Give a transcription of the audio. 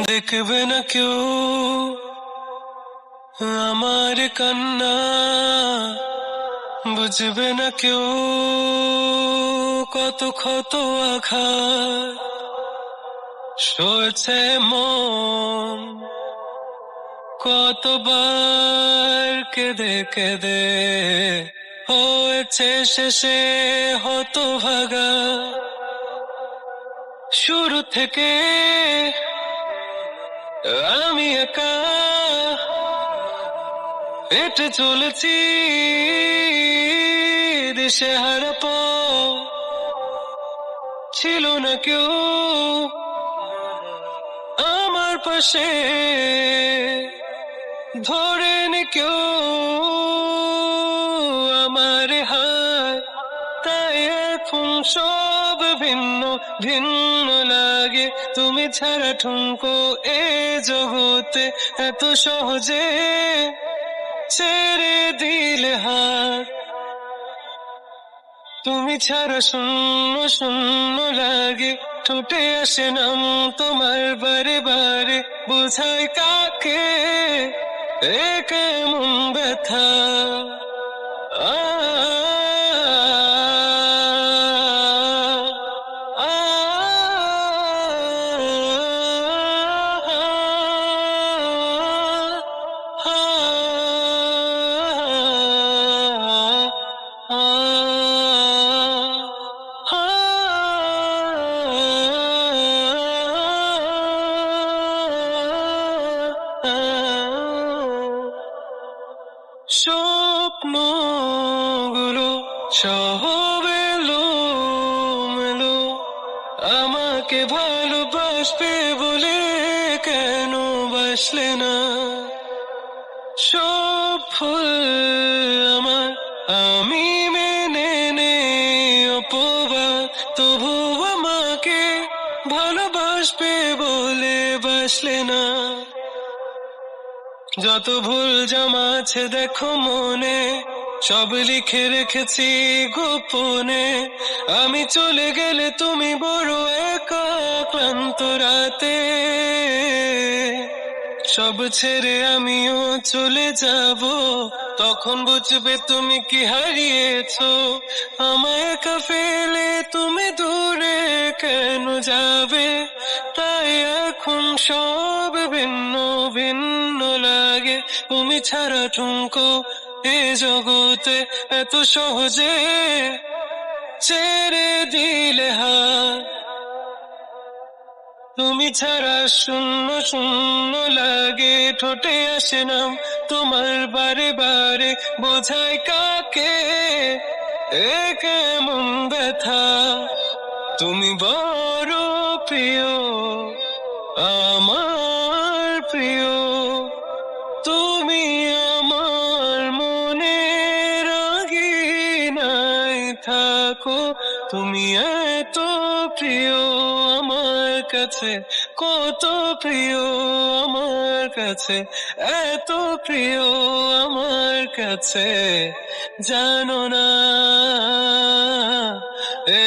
দেখবে না কেউ আমার কান্না, বুঝবে না কেউ কত ক্ষত আঘাত সয়েছে মন, কতবার কেঁদে কেঁদে হয়েছে শেষে হতভাগা। শুরু থেকে আমি একা হেঁটে চলেছি দিশেহারা পথ, ছিল না কেউ আমার পাশে, ধরেনি কেউ আমার হাত, তাই এখন সব ভিন্ন ভিন্ন লাগে। তুমি ছাড়া ঠুনকো এ জগতে এত সহজে ছেড়ে দিলে হাত। তুমি ছাড়া শূন্য শূন্য লাগে, ঠোঁটে আসে নাম তোমার বারে বারে, বোঝাই কাকে এ কেমন ব্যথা। আ আ স্বপ্নগুলো সব এলোমেলো, আমাকে ভালোবাসবে বলে কেন বাসলে না? সব ভুল আমার, আমি মেনে নে অপবাদ, তবু আমাকে ভালোবাসবে বলে বাসলে না। যত ভুল জমা আছে দেখো মনে, সব লিখে রেখেছি গোপনে। আমি চলে গেলে তুমি বড় একা ক্লান্ত রাতে, সব ছেড়ে আমিও চলে যাব, তখন বুঝবে তুমি কি হারিয়েছো। আমায় একা ফেলে তুমি দূরে কেন যাবে, তাই এখন সব ভিন্ন ভিন্ন লাগে। তুমি ছাড়া ঠুনকো এ জগতে এত সহজে ছেড়ে দিলে হাত। তুমি ছাড়া শূন্য শূন্য লাগে, ঠোঁটে আসে নাম তোমার বারে বারে, বোঝাই কাকে এ কেমন ব্যথা। তুমি বড় প্রিয়, আমার প্রিয়, তুমি আমার মনের আঙিনায় থাকো। তুমি এত প্রিয় আমার কাছে, কত প্রিয় আমার কাছে, এত প্রিয় আমার কাছে, জানো না এ